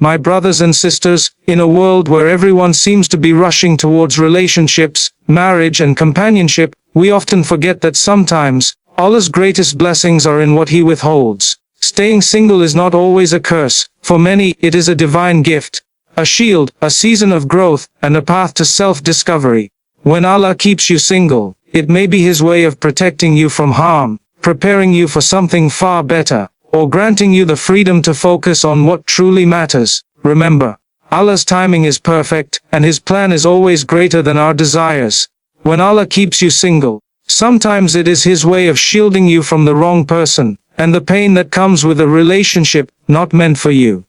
My brothers and sisters, in a world where everyone seems to be rushing towards relationships, marriage and companionship, we often forget that sometimes, Allah's greatest blessings are in what He withholds. Staying single is not always a curse. For many, it is a divine gift, a shield, a season of growth, and a path to self-discovery. When Allah keeps you single, it may be His way of protecting you from harm, preparing you for something far better, or granting you the freedom to focus on what truly matters. Remember, Allah's timing is perfect, and His plan is always greater than our desires. When Allah keeps you single, sometimes it is His way of shielding you from the wrong person, and the pain that comes with a relationship not meant for you.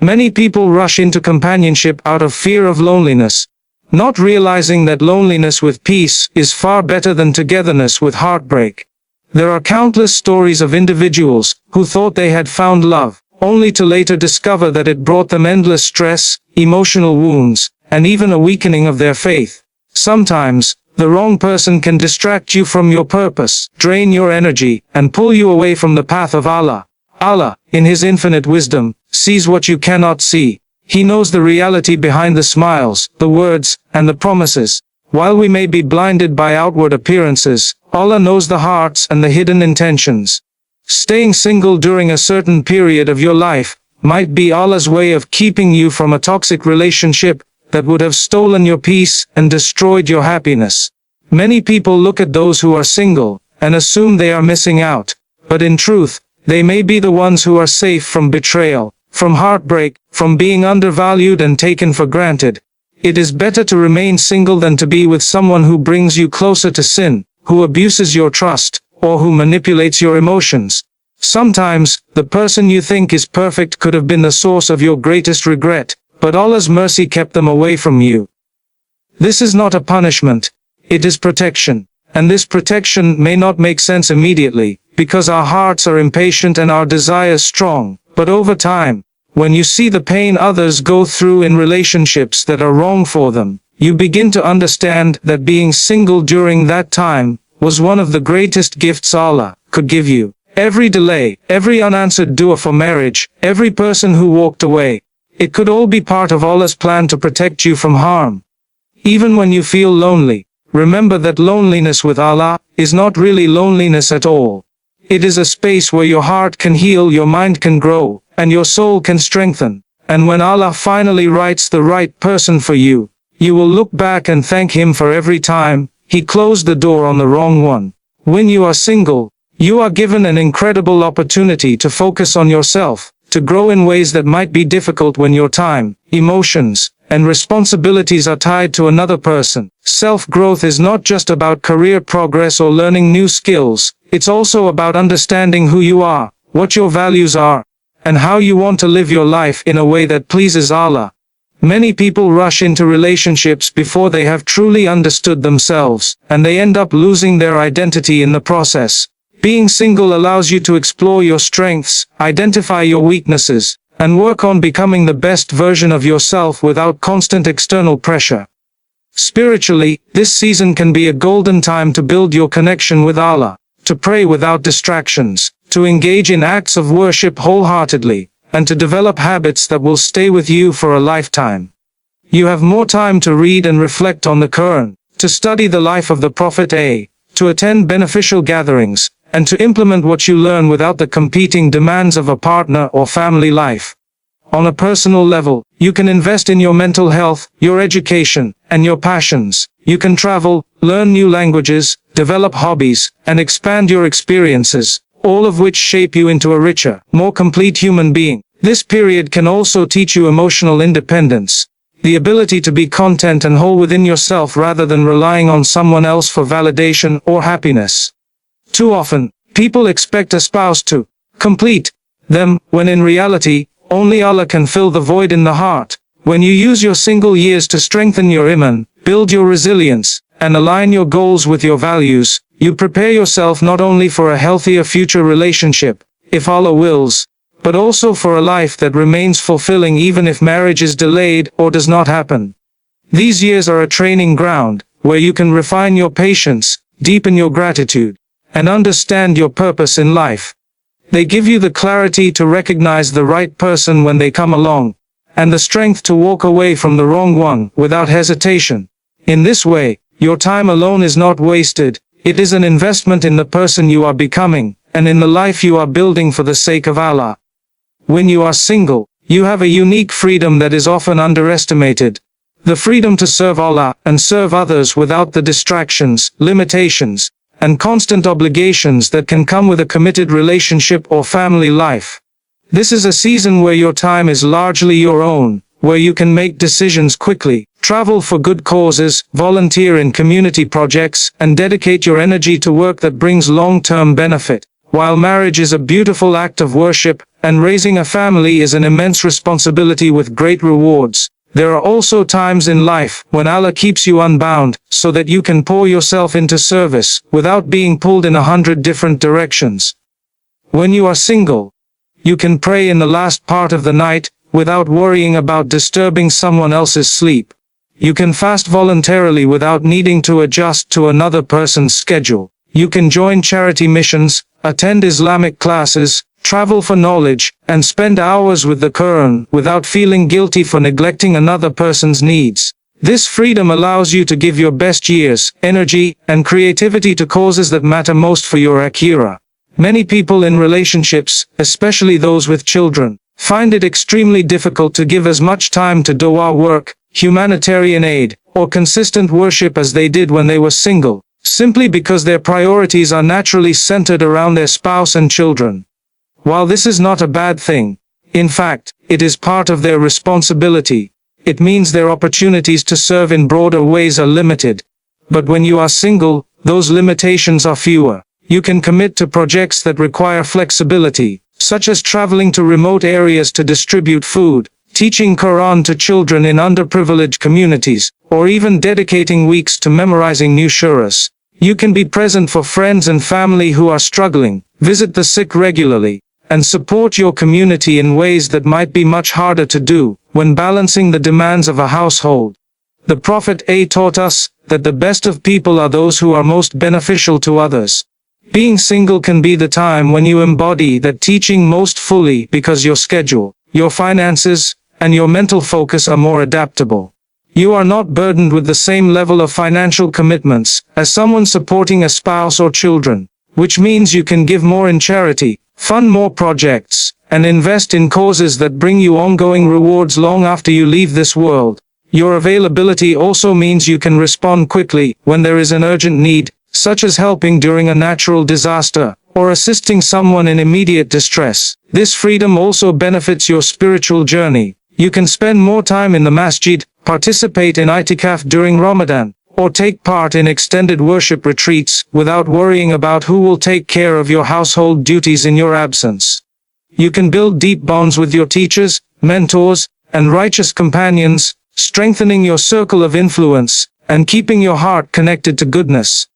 Many people rush into companionship out of fear of loneliness, not realizing that loneliness with peace is far better than togetherness with heartbreak. There are countless stories of individuals who thought they had found love, only to later discover that it brought them endless stress, emotional wounds, and even a weakening of their faith. Sometimes, the wrong person can distract you from your purpose, drain your energy, and pull you away from the path of Allah. Allah, in His infinite wisdom, sees what you cannot see. He knows the reality behind the smiles, the words, and the promises. While we may be blinded by outward appearances, Allah knows the hearts and the hidden intentions. Staying single during a certain period of your life might be Allah's way of keeping you from a toxic relationship that would have stolen your peace and destroyed your happiness. Many people look at those who are single and assume they are missing out, but in truth, they may be the ones who are safe from betrayal, from heartbreak, from being undervalued and taken for granted. It is better to remain single than to be with someone who brings you closer to sin, who abuses your trust, or who manipulates your emotions. Sometimes, the person you think is perfect could have been the source of your greatest regret, but Allah's mercy kept them away from you. This is not a punishment, it is protection. And this protection may not make sense immediately, because our hearts are impatient and our desires strong, but over time, when you see the pain others go through in relationships that are wrong for them, you begin to understand that being single during that time was one of the greatest gifts Allah could give you. Every delay, every unanswered dua for marriage, every person who walked away, it could all be part of Allah's plan to protect you from harm. Even when you feel lonely, remember that loneliness with Allah is not really loneliness at all. It is a space where your heart can heal, your mind can grow, and your soul can strengthen. And when Allah finally writes the right person for you, you will look back and thank Him for every time He closed the door on the wrong one. When you are single, you are given an incredible opportunity to focus on yourself, to grow in ways that might be difficult when your time, emotions, and responsibilities are tied to another person. Self-growth is not just about career progress or learning new skills, it's also about understanding who you are, what your values are, and how you want to live your life in a way that pleases Allah. Many people rush into relationships before they have truly understood themselves, and they end up losing their identity in the process. Being single allows you to explore your strengths, identify your weaknesses, and work on becoming the best version of yourself without constant external pressure. Spiritually, this season can be a golden time to build your connection with Allah, to pray without distractions, to engage in acts of worship wholeheartedly, and to develop habits that will stay with you for a lifetime. You have more time to read and reflect on the Quran, to study the life of the Prophet to attend beneficial gatherings, and to implement what you learn without the competing demands of a partner or family life. On a personal level, you can invest in your mental health, your education, and your passions. You can travel, learn new languages, develop hobbies, and expand your experiences, all of which shape you into a richer, more complete human being. This period can also teach you emotional independence, the ability to be content and whole within yourself rather than relying on someone else for validation or happiness. Too often, people expect a spouse to complete them, when in reality, only Allah can fill the void in the heart. When you use your single years to strengthen your iman, build your resilience, and align your goals with your values, you prepare yourself not only for a healthier future relationship, if Allah wills, but also for a life that remains fulfilling even if marriage is delayed or does not happen. These years are a training ground, where you can refine your patience, deepen your gratitude, and understand your purpose in life. They give you the clarity to recognize the right person when they come along, and the strength to walk away from the wrong one without hesitation. In this way, your time alone is not wasted, it is an investment in the person you are becoming, and in the life you are building for the sake of Allah. When you are single, you have a unique freedom that is often underestimated. The freedom to serve Allah and serve others without the distractions, limitations, and constant obligations that can come with a committed relationship or family life. This is a season where your time is largely your own, where you can make decisions quickly, travel for good causes, volunteer in community projects, and dedicate your energy to work that brings long-term benefit. While marriage is a beautiful act of worship, and raising a family is an immense responsibility with great rewards, there are also times in life when Allah keeps you unbound, so that you can pour yourself into service, without being pulled in 100 different directions. When you are single, you can pray in the last part of the night, without worrying about disturbing someone else's sleep. You can fast voluntarily without needing to adjust to another person's schedule. You can join charity missions, attend Islamic classes, travel for knowledge, and spend hours with the Quran without feeling guilty for neglecting another person's needs. This freedom allows you to give your best years, energy, and creativity to causes that matter most for your akhirah. Many people in relationships, especially those with children, find it extremely difficult to give as much time to dua work, humanitarian aid, or consistent worship as they did when they were single, simply because their priorities are naturally centered around their spouse and children. While this is not a bad thing, in fact, it is part of their responsibility. It means their opportunities to serve in broader ways are limited. But when you are single, those limitations are fewer. You can commit to projects that require flexibility, such as traveling to remote areas to distribute food, teaching Quran to children in underprivileged communities, or even dedicating weeks to memorizing new surahs. You can be present for friends and family who are struggling, visit the sick regularly, and support your community in ways that might be much harder to do when balancing the demands of a household. The Prophet taught us that the best of people are those who are most beneficial to others. Being single can be the time when you embody that teaching most fully because your schedule, your finances, and your mental focus are more adaptable. You are not burdened with the same level of financial commitments as someone supporting a spouse or children, which means you can give more in charity, fund more projects, and invest in causes that bring you ongoing rewards long after you leave this world. Your availability also means you can respond quickly when there is an urgent need, such as helping during a natural disaster, or assisting someone in immediate distress. This freedom also benefits your spiritual journey. You can spend more time in the masjid, participate in itikaf during Ramadan, or take part in extended worship retreats without worrying about who will take care of your household duties in your absence. You can build deep bonds with your teachers, mentors, and righteous companions, strengthening your circle of influence, and keeping your heart connected to goodness.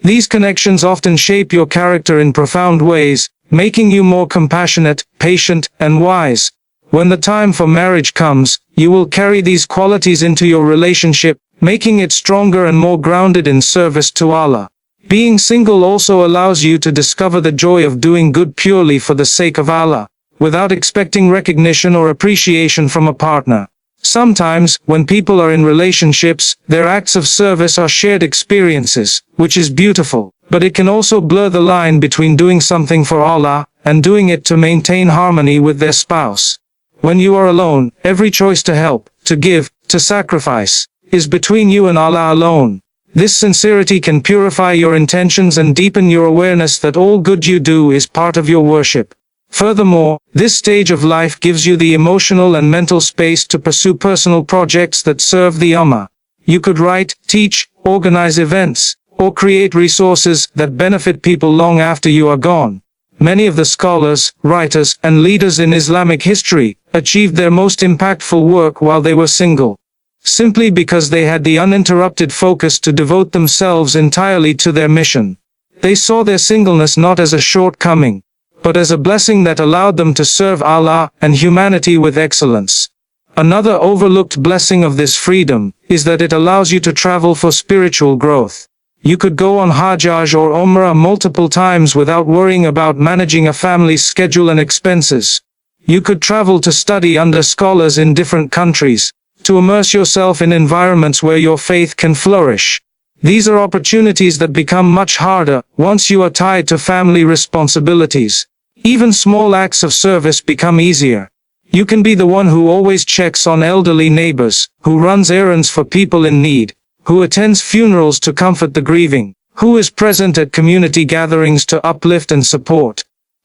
These connections often shape your character in profound ways, making you more compassionate, patient, and wise. When the time for marriage comes, you will carry these qualities into your relationship, making it stronger and more grounded in service to Allah. Being single also allows you to discover the joy of doing good purely for the sake of Allah, without expecting recognition or appreciation from a partner. Sometimes, when people are in relationships, their acts of service are shared experiences, which is beautiful, but it can also blur the line between doing something for Allah and doing it to maintain harmony with their spouse. When you are alone, every choice to help, to give, to sacrifice, is between you and Allah alone. This sincerity can purify your intentions and deepen your awareness that all good you do is part of your worship. Furthermore, this stage of life gives you the emotional and mental space to pursue personal projects that serve the Ummah. You could write, teach, organize events, or create resources that benefit people long after you are gone. Many of the scholars, writers, and leaders in Islamic history achieved their most impactful work while they were single, simply because they had the uninterrupted focus to devote themselves entirely to their mission. They saw their singleness not as a shortcoming, but as a blessing that allowed them to serve Allah and humanity with excellence. Another overlooked blessing of this freedom is that it allows you to travel for spiritual growth. You could go on Hajj or Umrah multiple times without worrying about managing a family's schedule and expenses. You could travel to study under scholars in different countries, to immerse yourself in environments where your faith can flourish. These are opportunities that become much harder once you are tied to family responsibilities. Even small acts of service become easier. You can be the one who always checks on elderly neighbors, who runs errands for people in need, who attends funerals to comfort the grieving, who is present at community gatherings to uplift and support.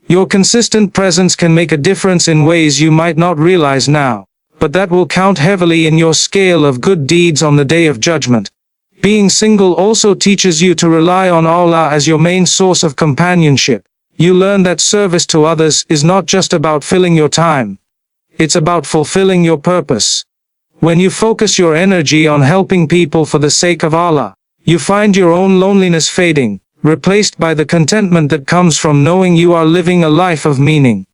Your consistent presence can make a difference in ways you might not realize now, but that will count heavily in your scale of good deeds on the day of judgment. Being single also teaches you to rely on Allah as your main source of companionship. You learn that service to others is not just about filling your time. It's about fulfilling your purpose. When you focus your energy on helping people for the sake of Allah, you find your own loneliness fading, replaced by the contentment that comes from knowing you are living a life of meaning.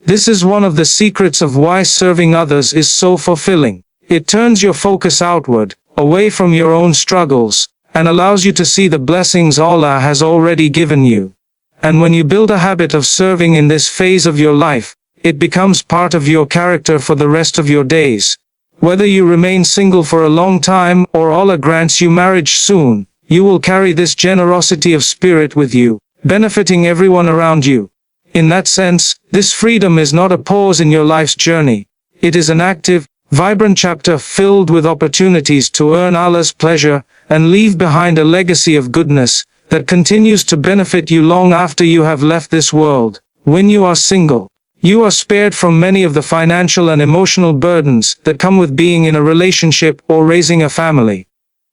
This is one of the secrets of why serving others is so fulfilling. It turns your focus outward, away from your own struggles, and allows you to see the blessings Allah has already given you. And when you build a habit of serving in this phase of your life, it becomes part of your character for the rest of your days. Whether you remain single for a long time or Allah grants you marriage soon, you will carry this generosity of spirit with you, benefiting everyone around you. In that sense, this freedom is not a pause in your life's journey. It is an active, vibrant chapter filled with opportunities to earn Allah's pleasure and leave behind a legacy of goodness that continues to benefit you long after you have left this world. When you are single, you are spared from many of the financial and emotional burdens that come with being in a relationship or raising a family.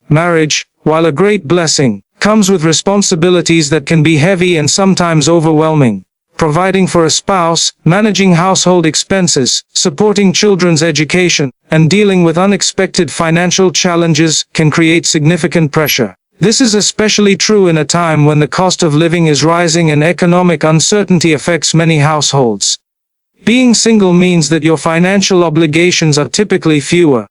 Marriage, while a great blessing, comes with responsibilities that can be heavy and sometimes overwhelming. Providing for a spouse, managing household expenses, supporting children's education, and dealing with unexpected financial challenges can create significant pressure. This is especially true in a time when the cost of living is rising and economic uncertainty affects many households. Being single means that your financial obligations are typically fewer,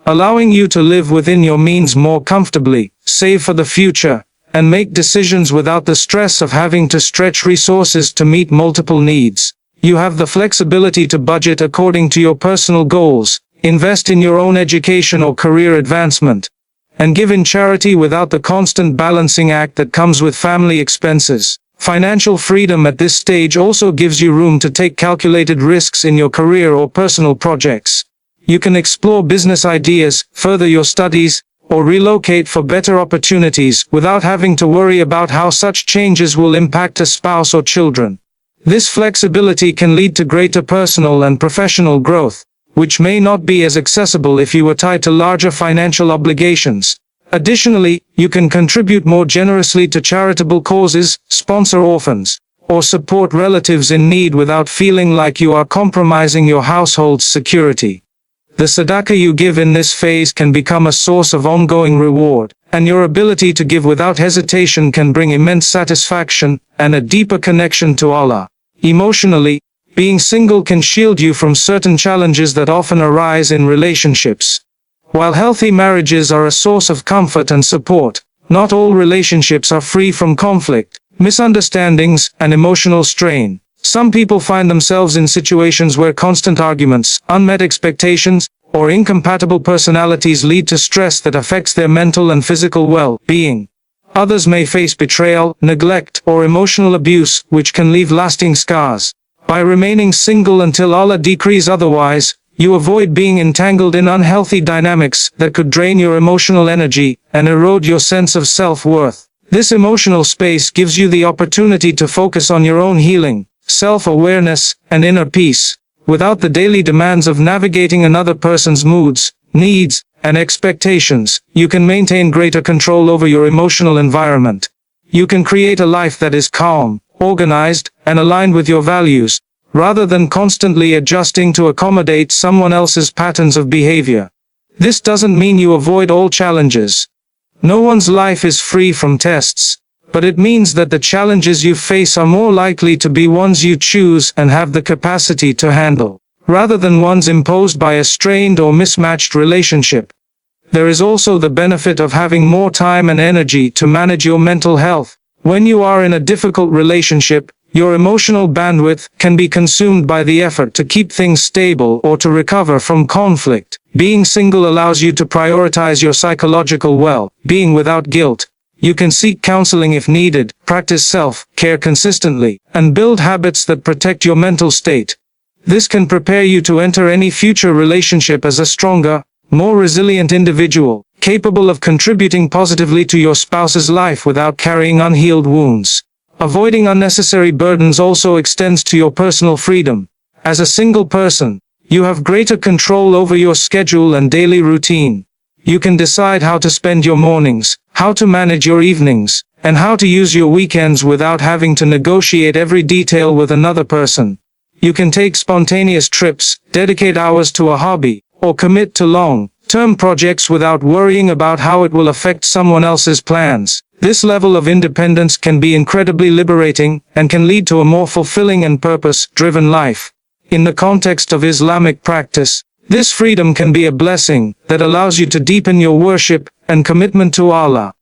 allowing you to live within your means more comfortably, save for the future, and make decisions without the stress of having to stretch resources to meet multiple needs. You have the flexibility to budget according to your personal goals, invest in your own education or career advancement, and give in charity without the constant balancing act that comes with family expenses. Financial freedom at this stage also gives you room to take calculated risks in your career or personal projects. You can explore business ideas, further your studies, or relocate for better opportunities without having to worry about how such changes will impact a spouse or children. This flexibility can lead to greater personal and professional growth, which may not be as accessible if you were tied to larger financial obligations. Additionally, you can contribute more generously to charitable causes, sponsor orphans, or support relatives in need without feeling like you are compromising your household's security. The sadaqah you give in this phase can become a source of ongoing reward, and your ability to give without hesitation can bring immense satisfaction and a deeper connection to Allah. Emotionally, being single can shield you from certain challenges that often arise in relationships. While healthy marriages are a source of comfort and support, not all relationships are free from conflict, misunderstandings, and emotional strain. Some people find themselves in situations where constant arguments, unmet expectations, or incompatible personalities lead to stress that affects their mental and physical well-being. Others may face betrayal, neglect, or emotional abuse, which can leave lasting scars. By remaining single until Allah decrees otherwise, you avoid being entangled in unhealthy dynamics that could drain your emotional energy and erode your sense of self-worth. This emotional space gives you the opportunity to focus on your own healing, self-awareness, and inner peace, without the daily demands of navigating another person's moods, needs, and expectations. You can maintain greater control over your emotional environment. You can create a life that is calm, organized, and aligned with your values, rather than constantly adjusting to accommodate someone else's patterns of behavior. This doesn't mean you avoid all challenges. No one's life is free from tests, but it means that the challenges you face are more likely to be ones you choose and have the capacity to handle, rather than ones imposed by a strained or mismatched relationship. There is also the benefit of having more time and energy to manage your mental health. When you are in a difficult relationship, Your emotional bandwidth can be consumed by the effort to keep things stable or to recover from conflict. Being single allows you to prioritize your psychological well-being without guilt. You can seek counseling if needed, practice self-care consistently, and build habits that protect your mental state. This can prepare you to enter any future relationship as a stronger, more resilient individual, capable of contributing positively to your spouse's life without carrying unhealed wounds. Avoiding unnecessary burdens also extends to your personal freedom. As a single person, you have greater control over your schedule and daily routine. You can decide how to spend your mornings, how to manage your evenings, and how to use your weekends without having to negotiate every detail with another person. You can take spontaneous trips, dedicate hours to a hobby, or commit to long-term projects without worrying about how it will affect someone else's plans. This level of independence can be incredibly liberating and can lead to a more fulfilling and purpose-driven life. In the context of Islamic practice, this freedom can be a blessing that allows you to deepen your worship and commitment to Allah.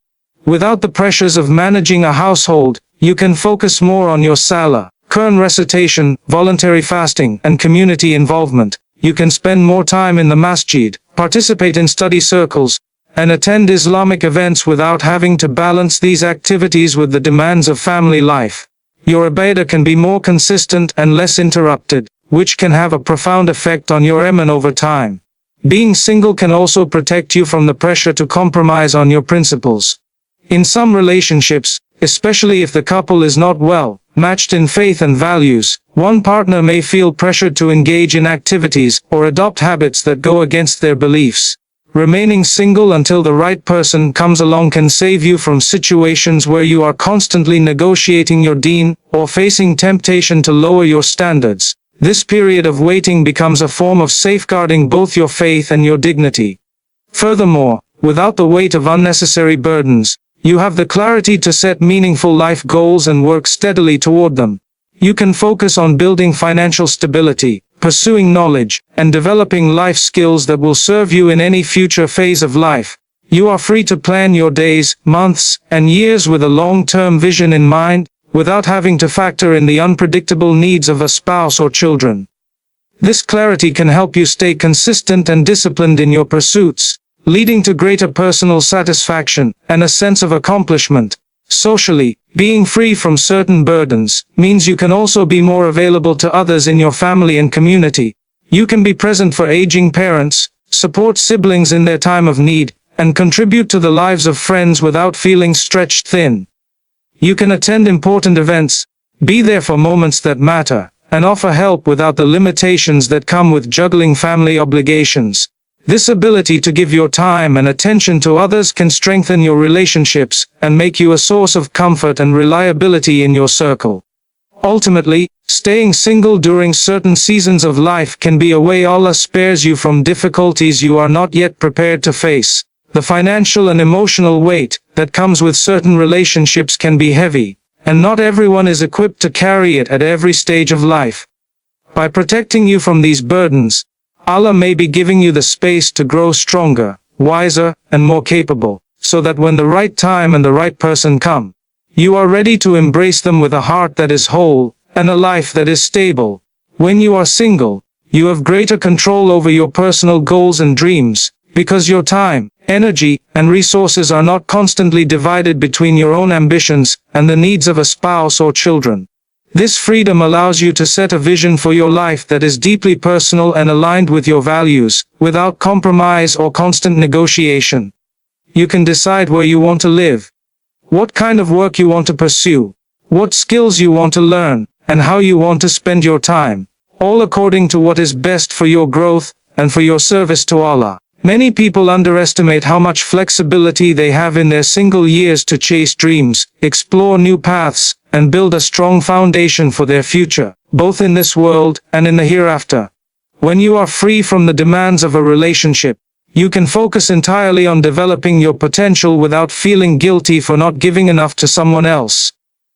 Without the pressures of managing a household, you can focus more on your salah, Quran recitation, voluntary fasting, and community involvement. You can spend more time in the masjid, participate in study circles, and attend Islamic events without having to balance these activities with the demands of family life. Your ibadah can be more consistent and less interrupted, which can have a profound effect on your iman over time. Being single can also protect you from the pressure to compromise on your principles. In some relationships, especially if the couple is not well matched in faith and values, one partner may feel pressured to engage in activities or adopt habits that go against their beliefs. Remaining single until the right person comes along can save you from situations where you are constantly negotiating your deen or facing temptation to lower your standards. This period of waiting becomes a form of safeguarding both your faith and your dignity. Furthermore, without the weight of unnecessary burdens, you have the clarity to set meaningful life goals and work steadily toward them. You can focus on building financial stability, pursuing knowledge, and developing life skills that will serve you in any future phase of life. You are free to plan your days, months, and years with a long-term vision in mind, without having to factor in the unpredictable needs of a spouse or children. This clarity can help you stay consistent and disciplined in your pursuits, leading to greater personal satisfaction and a sense of accomplishment. Socially, being free from certain burdens means you can also be more available to others in your family and community. You can be present for aging parents, support siblings in their time of need, and contribute to the lives of friends without feeling stretched thin. You can attend important events, be there for moments that matter, and offer help without the limitations that come with juggling family obligations. This ability to give your time and attention to others can strengthen your relationships and make you a source of comfort and reliability in your circle. Ultimately, staying single during certain seasons of life can be a way Allah spares you from difficulties you are not yet prepared to face. The financial and emotional weight that comes with certain relationships can be heavy, and not everyone is equipped to carry it at every stage of life. By protecting you from these burdens, Allah may be giving you the space to grow stronger, wiser, and more capable, so that when the right time and the right person come, you are ready to embrace them with a heart that is whole, and a life that is stable. When you are single, you have greater control over your personal goals and dreams, because your time, energy, and resources are not constantly divided between your own ambitions and the needs of a spouse or children. This freedom allows you to set a vision for your life that is deeply personal and aligned with your values, without compromise or constant negotiation. You can decide where you want to live, what kind of work you want to pursue, what skills you want to learn, and how you want to spend your time, all according to what is best for your growth and for your service to Allah. Many people underestimate how much flexibility they have in their single years to chase dreams, explore new paths, and build a strong foundation for their future, both in this world and in the hereafter. When you are free from the demands of a relationship, you can focus entirely on developing your potential without feeling guilty for not giving enough to someone else.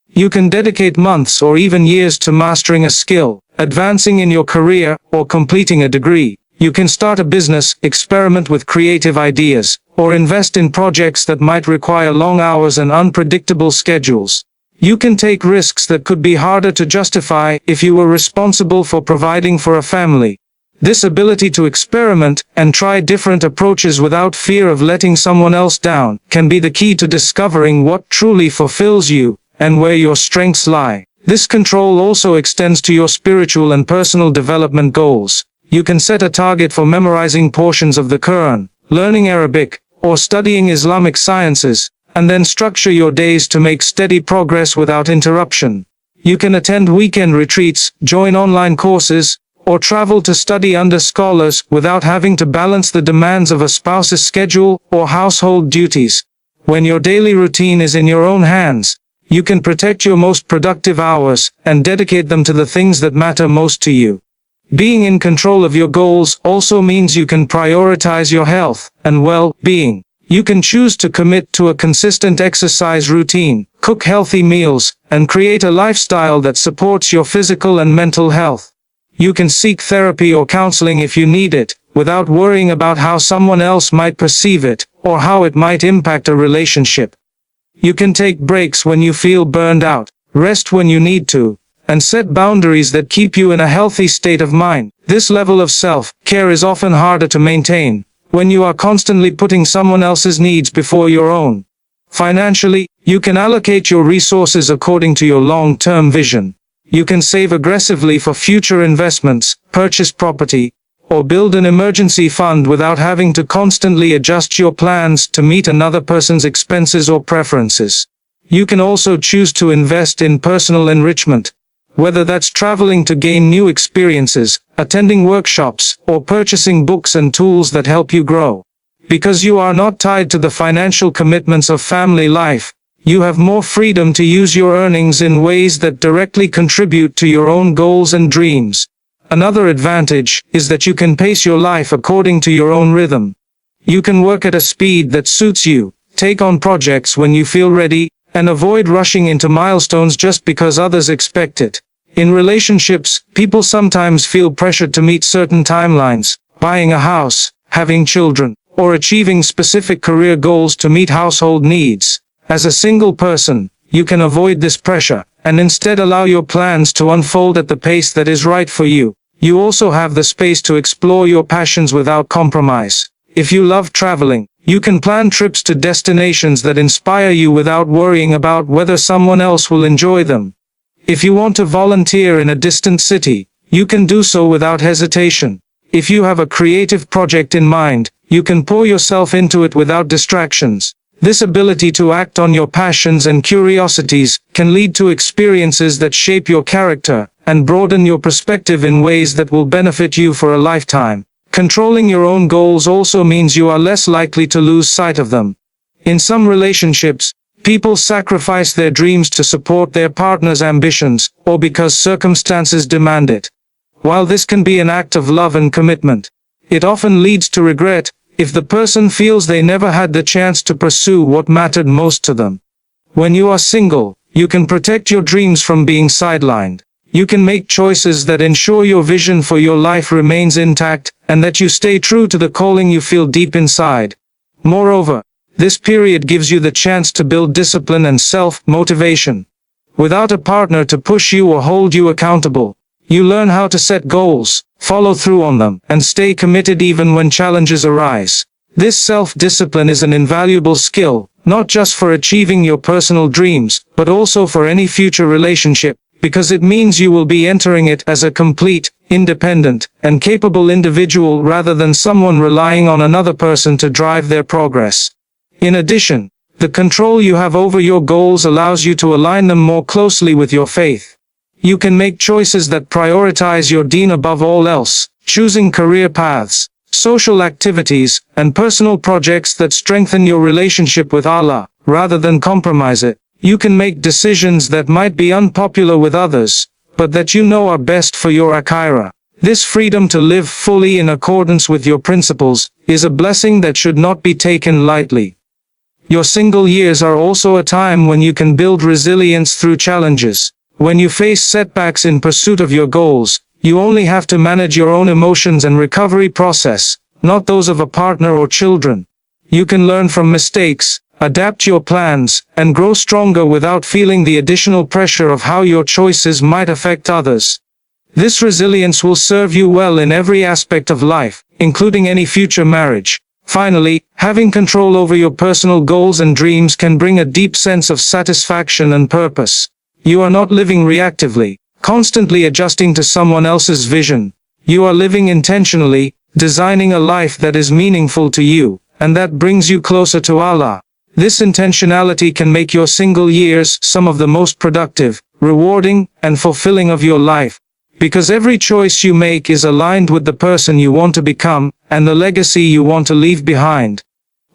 You can dedicate months or even years to mastering a skill, advancing in your career, or completing a degree. You can start a business, experiment with creative ideas, or invest in projects that might require long hours and unpredictable schedules. You can take risks that could be harder to justify if you were responsible for providing for a family. This ability to experiment and try different approaches without fear of letting someone else down can be the key to discovering what truly fulfills you and where your strengths lie. This control also extends to your spiritual and personal development goals. You can set a target for memorizing portions of the Quran, learning Arabic, or studying Islamic sciences, and then structure your days to make steady progress without interruption. You can attend weekend retreats, join online courses, or travel to study under scholars without having to balance the demands of a spouse's schedule or household duties. When your daily routine is in your own hands, you can protect your most productive hours and dedicate them to the things that matter most to you. Being in control of your goals also means you can prioritize your health and well-being. You can choose to commit to a consistent exercise routine, cook healthy meals, and create a lifestyle that supports your physical and mental health. You can seek therapy or counseling if you need it, without worrying about how someone else might perceive it, or how it might impact a relationship. You can take breaks when you feel burned out, rest when you need to, and set boundaries that keep you in a healthy state of mind. This level of self-care is often harder to maintain when you are constantly putting someone else's needs before your own. Financially, you can allocate your resources according to your long-term vision. You can save aggressively for future investments, purchase property, or build an emergency fund without having to constantly adjust your plans to meet another person's expenses or preferences. You can also choose to invest in personal enrichment, whether that's traveling to gain new experiences, attending workshops, or purchasing books and tools that help you grow. Because you are not tied to the financial commitments of family life, you have more freedom to use your earnings in ways that directly contribute to your own goals and dreams. Another advantage is that you can pace your life according to your own rhythm. You can work at a speed that suits you, take on projects when you feel ready, and avoid rushing into milestones just because others expect it. In relationships, people sometimes feel pressured to meet certain timelines, buying a house, having children, or achieving specific career goals to meet household needs. As a single person, you can avoid this pressure, and instead allow your plans to unfold at the pace that is right for you. You also have the space to explore your passions without compromise. If you love traveling, you can plan trips to destinations that inspire you without worrying about whether someone else will enjoy them. If you want to volunteer in a distant city, you can do so without hesitation. If you have a creative project in mind, you can pour yourself into it without distractions. This ability to act on your passions and curiosities can lead to experiences that shape your character and broaden your perspective in ways that will benefit you for a lifetime. Controlling your own goals also means you are less likely to lose sight of them. In some relationships, people sacrifice their dreams to support their partner's ambitions, or because circumstances demand it. While this can be an act of love and commitment, it often leads to regret if the person feels they never had the chance to pursue what mattered most to them. When you are single, you can protect your dreams from being sidelined. You can make choices that ensure your vision for your life remains intact, and that you stay true to the calling you feel deep inside. Moreover, this period gives you the chance to build discipline and self-motivation. Without a partner to push you or hold you accountable, you learn how to set goals, follow through on them, and stay committed even when challenges arise. This self-discipline is an invaluable skill, not just for achieving your personal dreams, but also for any future relationship, because it means you will be entering it as a complete, independent, and capable individual rather than someone relying on another person to drive their progress. In addition, the control you have over your goals allows you to align them more closely with your faith. You can make choices that prioritize your Deen above all else, choosing career paths, social activities, and personal projects that strengthen your relationship with Allah, rather than compromise it. You can make decisions that might be unpopular with others, but that you know are best for your akhirah. This freedom to live fully in accordance with your principles is a blessing that should not be taken lightly. Your single years are also a time when you can build resilience through challenges. When you face setbacks in pursuit of your goals, you only have to manage your own emotions and recovery process, not those of a partner or children. You can learn from mistakes, adapt your plans, and grow stronger without feeling the additional pressure of how your choices might affect others. This resilience will serve you well in every aspect of life, including any future marriage. Finally, having control over your personal goals and dreams can bring a deep sense of satisfaction and purpose. You are not living reactively, constantly adjusting to someone else's vision. You are living intentionally, designing a life that is meaningful to you, and that brings you closer to Allah. This intentionality can make your single years some of the most productive, rewarding, and fulfilling of your life. Because every choice you make is aligned with the person you want to become, and the legacy you want to leave behind.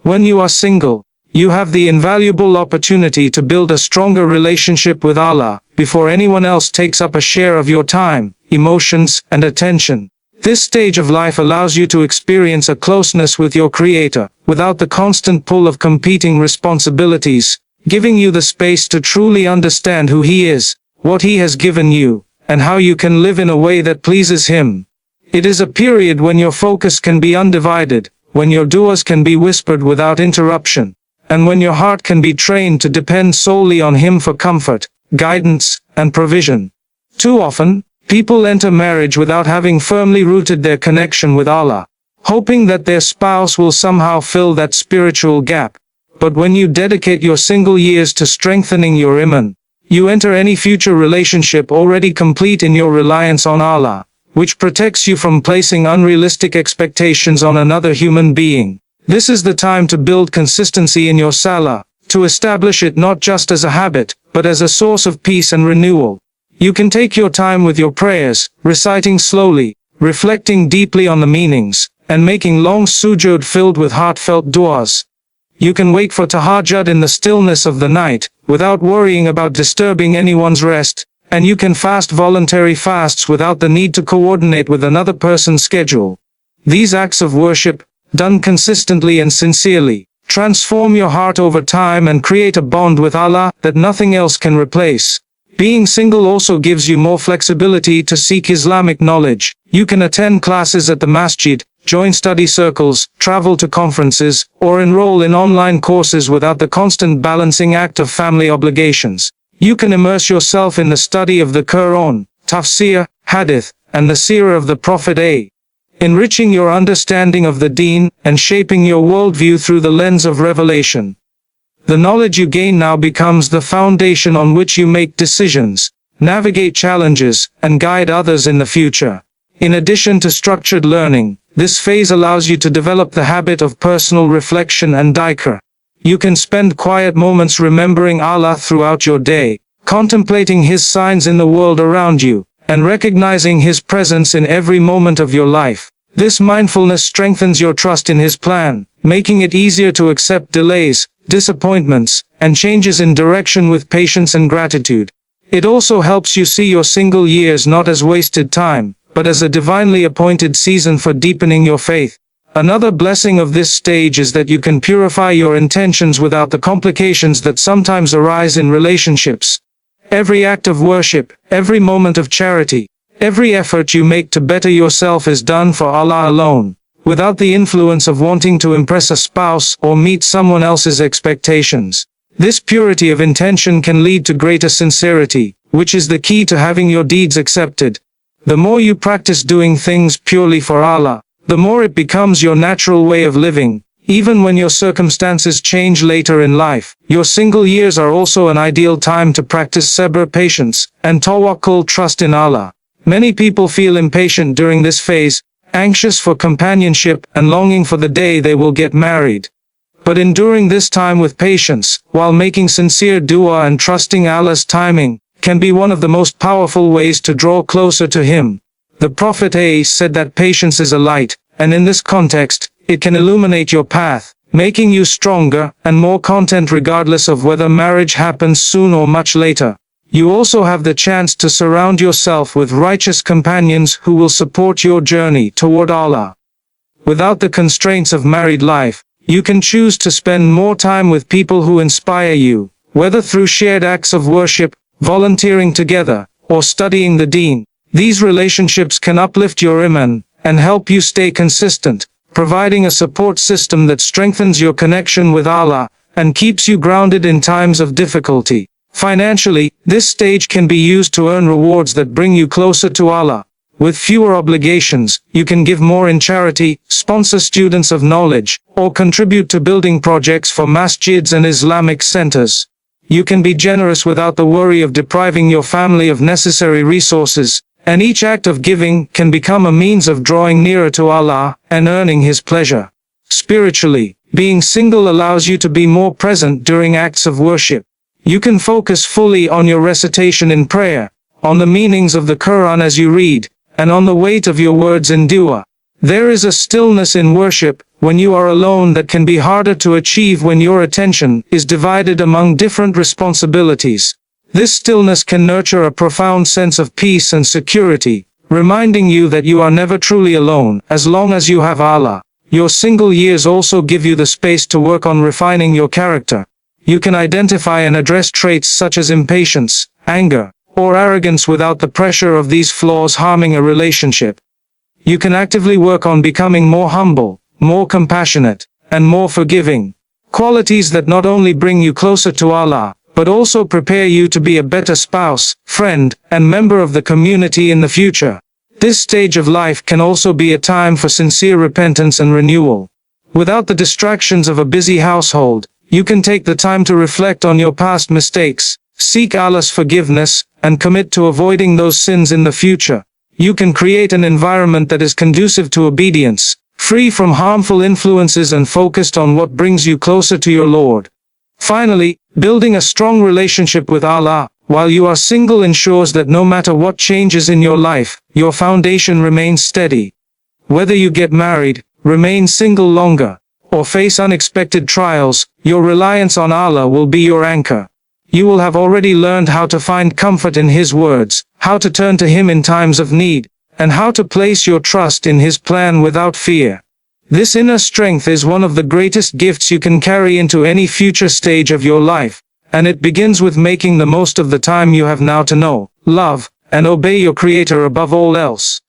When you are single, you have the invaluable opportunity to build a stronger relationship with Allah, before anyone else takes up a share of your time, emotions, and attention. This stage of life allows you to experience a closeness with your Creator, without the constant pull of competing responsibilities, giving you the space to truly understand who He is, what He has given you, and how you can live in a way that pleases Him. It is a period when your focus can be undivided, when your du'as can be whispered without interruption, and when your heart can be trained to depend solely on Him for comfort, guidance, and provision. Too often, people enter marriage without having firmly rooted their connection with Allah, hoping that their spouse will somehow fill that spiritual gap. But when you dedicate your single years to strengthening your iman, you enter any future relationship already complete in your reliance on Allah, which protects you from placing unrealistic expectations on another human being. This is the time to build consistency in your salah, to establish it not just as a habit, but as a source of peace and renewal. You can take your time with your prayers, reciting slowly, reflecting deeply on the meanings, and making long sujood filled with heartfelt du'as. You can wait for tahajjud in the stillness of the night, without worrying about disturbing anyone's rest, and you can fast voluntary fasts without the need to coordinate with another person's schedule. These acts of worship, done consistently and sincerely, transform your heart over time and create a bond with Allah that nothing else can replace. Being single also gives you more flexibility to seek Islamic knowledge. You can attend classes at the masjid, join study circles, travel to conferences, or enroll in online courses without the constant balancing act of family obligations. You can immerse yourself in the study of the Quran, tafsir, Hadith, and the seerah of the Prophet enriching your understanding of the Deen, and shaping your worldview through the lens of revelation. The knowledge you gain now becomes the foundation on which you make decisions, navigate challenges, and guide others in the future. In addition to structured learning, this phase allows you to develop the habit of personal reflection and dhikr. You can spend quiet moments remembering Allah throughout your day, contemplating His signs in the world around you, and recognizing His presence in every moment of your life. This mindfulness strengthens your trust in His plan, making it easier to accept delays, disappointments, and changes in direction with patience and gratitude. It also helps you see your single years not as wasted time, but as a divinely appointed season for deepening your faith. Another blessing of this stage is that you can purify your intentions without the complications that sometimes arise in relationships. Every act of worship, every moment of charity, every effort you make to better yourself is done for Allah alone, without the influence of wanting to impress a spouse or meet someone else's expectations. This purity of intention can lead to greater sincerity, which is the key to having your deeds accepted. The more you practice doing things purely for Allah, the more it becomes your natural way of living. Even when your circumstances change later in life, your single years are also an ideal time to practice sabr, patience, and tawakkul, trust in Allah. Many people feel impatient during this phase, anxious for companionship and longing for the day they will get married. But enduring this time with patience, while making sincere dua and trusting Allah's timing, can be one of the most powerful ways to draw closer to Him. The Prophet said that patience is a light, and in this context, it can illuminate your path, making you stronger and more content regardless of whether marriage happens soon or much later. You also have the chance to surround yourself with righteous companions who will support your journey toward Allah. Without the constraints of married life, you can choose to spend more time with people who inspire you, whether through shared acts of worship, volunteering together, or studying the Deen. These relationships can uplift your iman and help you stay consistent, providing a support system that strengthens your connection with Allah and keeps you grounded in times of difficulty. Financially, this stage can be used to earn rewards that bring you closer to Allah. With fewer obligations, you can give more in charity, sponsor students of knowledge, or contribute to building projects for masjids and Islamic centers. You can be generous without the worry of depriving your family of necessary resources, and each act of giving can become a means of drawing nearer to Allah and earning His pleasure. Spiritually, being single allows you to be more present during acts of worship. You can focus fully on your recitation in prayer, on the meanings of the Quran as you read, and on the weight of your words in dua. There is a stillness in worship, when you are alone, that can be harder to achieve when your attention is divided among different responsibilities. This stillness can nurture a profound sense of peace and security, reminding you that you are never truly alone, as long as you have Allah. Your single years also give you the space to work on refining your character. You can identify and address traits such as impatience, anger, or arrogance without the pressure of these flaws harming a relationship. You can actively work on becoming more humble, more compassionate, and more forgiving. Qualities that not only bring you closer to Allah, but also prepare you to be a better spouse, friend, and member of the community in the future. This stage of life can also be a time for sincere repentance and renewal. Without the distractions of a busy household, you can take the time to reflect on your past mistakes, seek Allah's forgiveness, and commit to avoiding those sins in the future. You can create an environment that is conducive to obedience, free from harmful influences and focused on what brings you closer to your Lord. Finally, building a strong relationship with Allah while you are single ensures that no matter what changes in your life, your foundation remains steady. Whether you get married, remain single longer, or face unexpected trials, your reliance on Allah will be your anchor. You will have already learned how to find comfort in His words, how to turn to Him in times of need, and how to place your trust in His plan without fear. This inner strength is one of the greatest gifts you can carry into any future stage of your life, and it begins with making the most of the time you have now to know, love, and obey your Creator above all else.